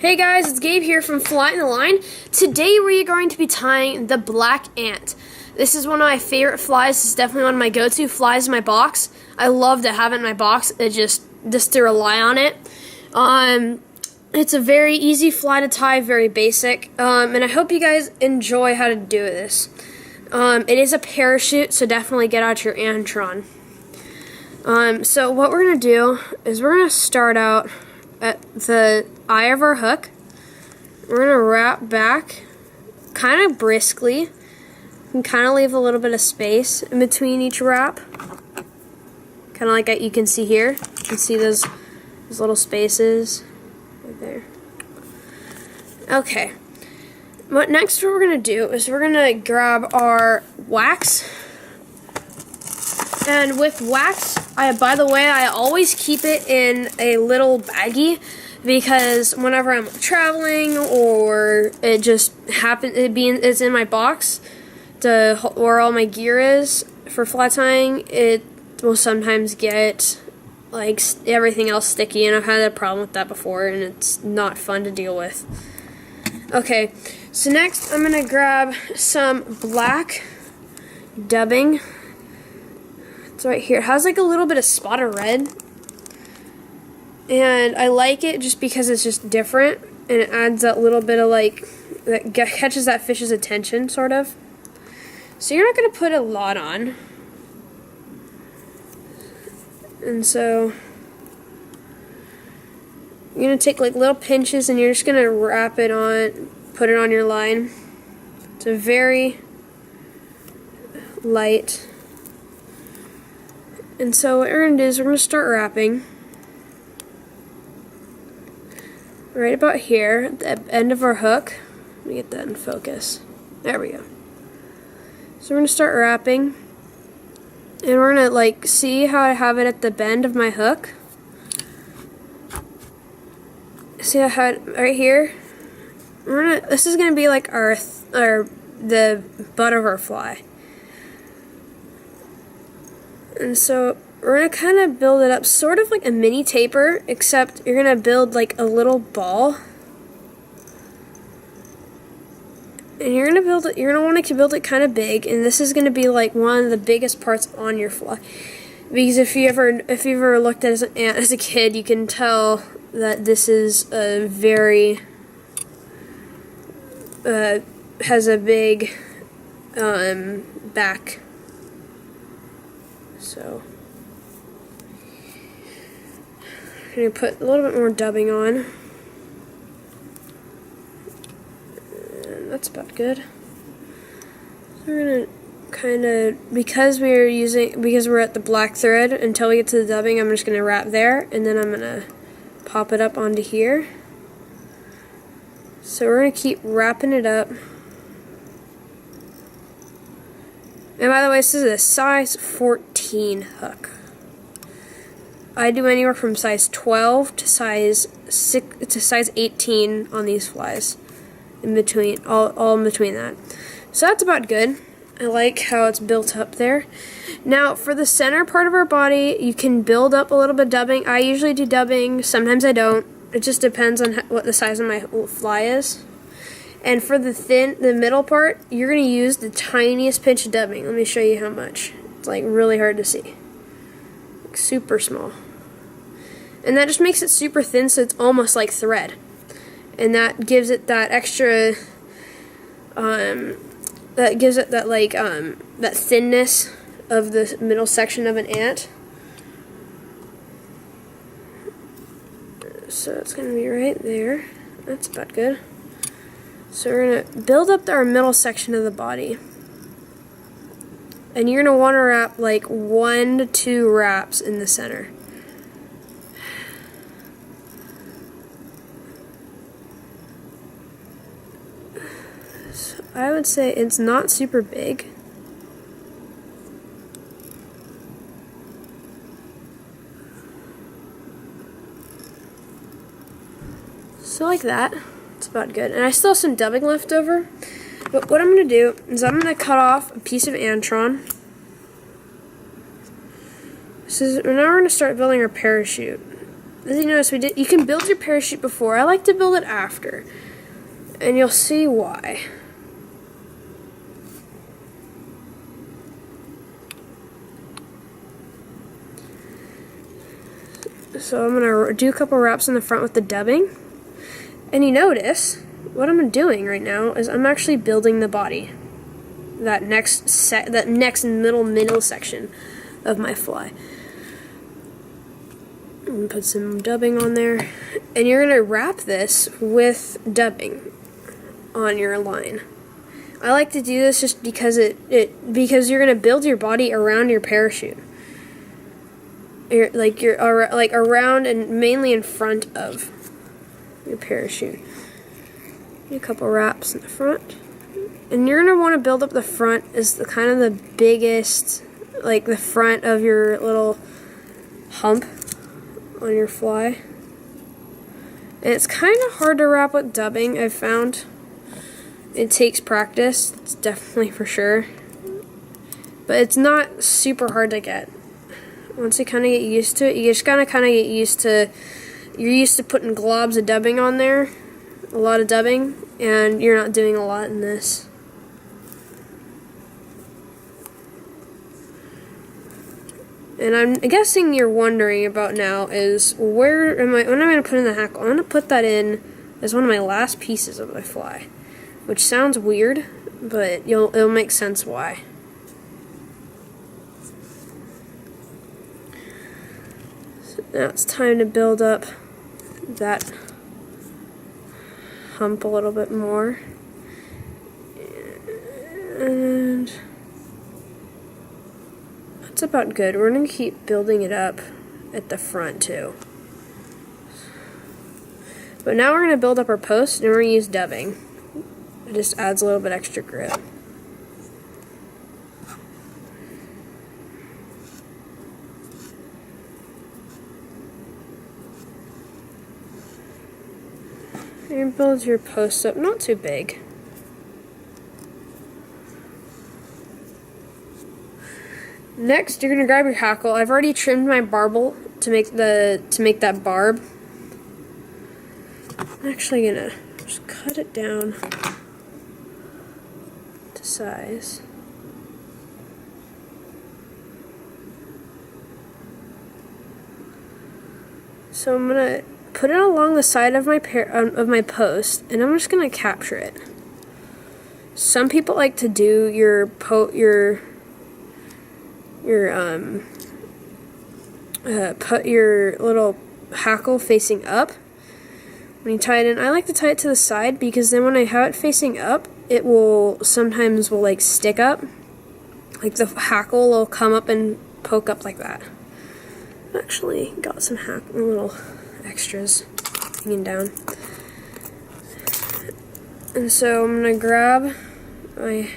Hey guys, it's Gabe here from Flying the Line. Today we are going to be tying the black ant. This is one of my favorite flies. It's definitely one of my go-to flies in my box. I love to have it in my box. It just to rely on it. It's a very easy fly to tie, very basic. And I hope you guys enjoy how to do this. It is a parachute, so definitely get out your Antron. So what we're going to do is we're going to start out at the eye of our hook. We're going to wrap back kind of briskly and kind of leave a little bit of space in between each wrap. Kind of like you can see here. You can see those little spaces right there. Okay. What we're going to do is we're going to grab our wax. And with wax, by the way, I always keep it in a little baggie because whenever I'm traveling or it just happens, it's in my box where all my gear is for fly tying, it will sometimes get like everything else sticky, and I've had a problem with that before, and it's not fun to deal with. Okay, so next I'm gonna grab some black dubbing. It's right here. It has like a little bit of spot of red, and I like it just because it's just different, and it adds that little bit of that catches that fish's attention, sort of. So you're not going to put a lot on, and so you're going to take like little pinches, and you're just going to wrap it on, put it on your line. It's a very light. And so what we're going to do is we're going to start wrapping right about here at the end of our hook. Let me get that in focus. There we go. So we're going to start wrapping, and we're going to see how I have it at the bend of my hook. See how I had it right here? This is going to be like the butt of our fly. And so we're going to kind of build it up sort of like a mini taper, except you're going to build like a little ball. And you're going to want to build it kind of big, and this is going to be like one of the biggest parts on your fly. Because if you ever looked at an ant as a kid, you can tell that this is a very has a big back. So I'm going to put a little bit more dubbing on. And that's about good. So we're going to kind of, because we're at the black thread, until we get to the dubbing, I'm just going to wrap there, and then I'm going to pop it up onto here. So we're going to keep wrapping it up. And by the way, this is a size 14 hook. I do anywhere from size 12 to size 18 on these flies. In between, all in between that. So that's about good. I like how it's built up there. Now, for the center part of our body, you can build up a little bit of dubbing. I usually do dubbing. Sometimes I don't. It just depends on what the size of my fly is. And for the middle part, you're going to use the tiniest pinch of dubbing. Let me show you how much. It's like really hard to see. Like super small. And that just makes it super thin, so it's almost like thread. And that gives it that extra, that gives it that that thinness of the middle section of an ant. So it's going to be right there. That's about good. So we're going to build up our middle section of the body. And you're going to want to wrap like 1 to 2 wraps in the center. So I would say it's not super big. So like that. It's about good. And I still have some dubbing left over. But what I'm going to do is I'm going to cut off a piece of Antron. Now we're going to start building our parachute. as you notice, you can build your parachute before. I like to build it after, and you'll see why. So I'm going to do a couple wraps in the front with the dubbing. And you notice, what I'm doing right now is I'm actually building the body. That next middle section of my fly. And put some dubbing on there. And you're going to wrap this with dubbing on your line. I like to do this just because because you're going to build your body around your parachute. You're around and mainly in front of your parachute. A couple wraps in the front, and you're gonna want to build up the front as the kind of the biggest, like the front of your little hump on your fly. And it's kind of hard to wrap with dubbing. I've found it takes practice. It's definitely for sure, but it's not super hard to get. Once you kind of get used to it, you just gotta kind of get used to. You're used to putting globs of dubbing on there, a lot of dubbing, and you're not doing a lot in this. And I'm guessing you're wondering about now is when am I going to put in the hackle? I'm going to put that in as one of my last pieces of my fly, which sounds weird, but it'll make sense why. Now it's time to build up that hump a little bit more. And that's about good. We're going to keep building it up at the front too. But now we're going to build up our post and we're going to use dubbing. It just adds a little bit extra grip. And build your post up, not too big. Next, you're gonna grab your hackle. I've already trimmed my barbel to make that barb. I'm actually gonna just cut it down to size. So I'm gonna put it along the side of my post, and I'm just gonna capture it. Some people like to do put your little hackle facing up when you tie it in. I like to tie it to the side because then when I have it facing up, it will sometimes like stick up. Like the hackle will come up and poke up like that. I actually got some little extras hanging down. And so I'm going to grab my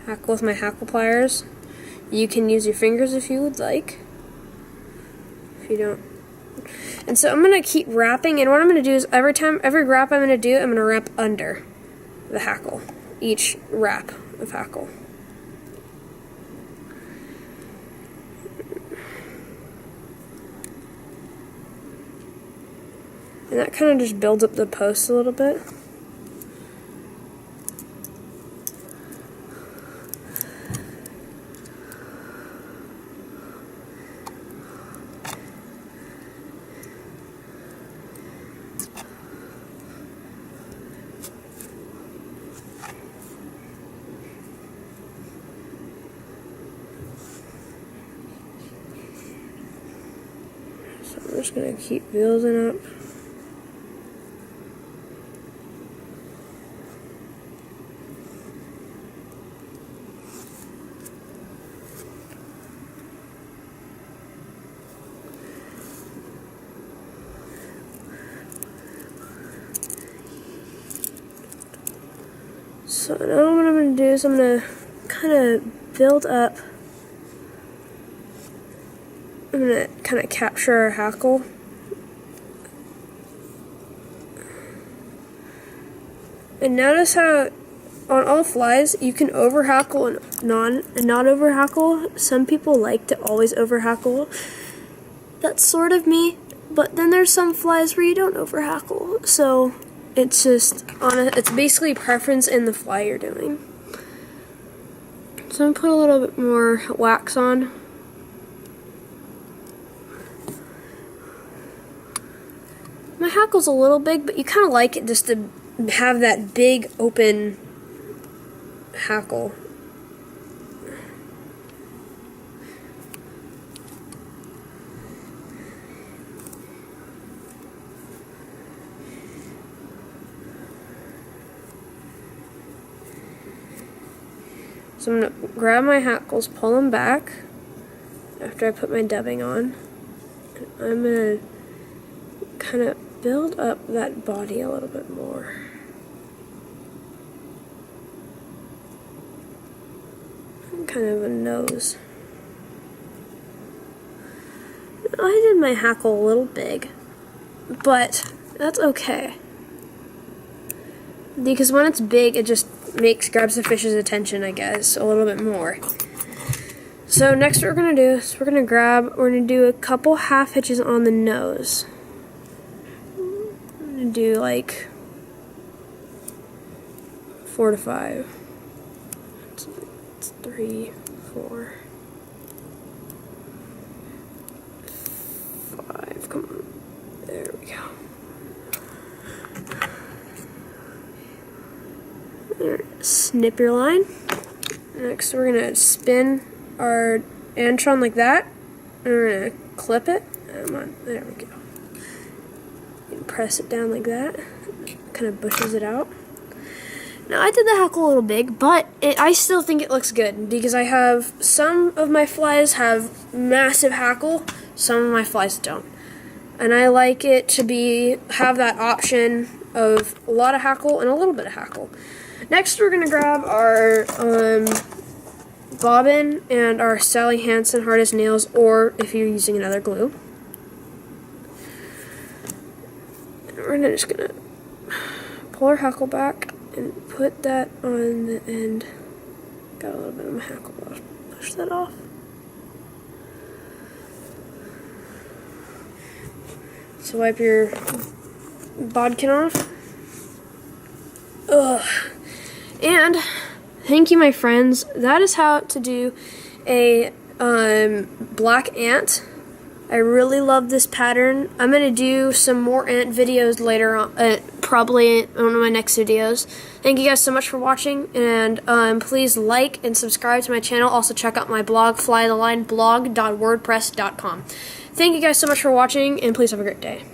hackle with my hackle pliers. You can use your fingers if you would like. If you don't. And so I'm going to keep wrapping, and what I'm going to do is every wrap I'm going to do, I'm going to wrap under the hackle. Each wrap of hackle. And that kind of just builds up the post a little bit. So I'm just going to keep building up. So now what I'm going to do is I'm going to kind of build up. I'm going to kind of capture our hackle. And notice how on all flies you can over hackle and not over hackle. Some people like to always over hackle. That's sort of me. But then there's some flies where you don't over hackle, so it's just it's basically preference in the fly you're doing. So I'm gonna put a little bit more wax on. My hackle's a little big, but you kind of like it just to have that big open hackle. So I'm going to grab my hackles, pull them back after I put my dubbing on. I'm going to kind of build up that body a little bit more. And kind of a nose. I did my hackle a little big, but that's okay. Because when it's big, it just grabs the fish's attention, I guess, a little bit more. So next what we're going to do is we're going to do a couple half hitches on the nose. I'm going to do like 4 to 5. It's 3, 4, 5. Come on. There we go. Snip your line. Next we're going to spin our Antron like that. And we're going to clip it. Come on, there we go. And press it down like that. Kind of bushes it out. Now I did the hackle a little big, but I still think it looks good because I have some of my flies have massive hackle, some of my flies don't. And I like it to have that option of a lot of hackle and a little bit of hackle. Next, we're going to grab our bobbin and our Sally Hansen hard as nails, or if you're using another glue. And we're just going to pull our hackle back and put that on the end. Got a little bit of my hackle, I'll push that off. So wipe your bodkin off. Ugh. And thank you, my friends. That is how to do a black ant. I really love this pattern. I'm going to do some more ant videos later on, probably in one of my next videos. Thank you guys so much for watching, and please like and subscribe to my channel. Also check out my blog, flytheline blog.wordpress.com. Thank you guys so much for watching, and please have a great day.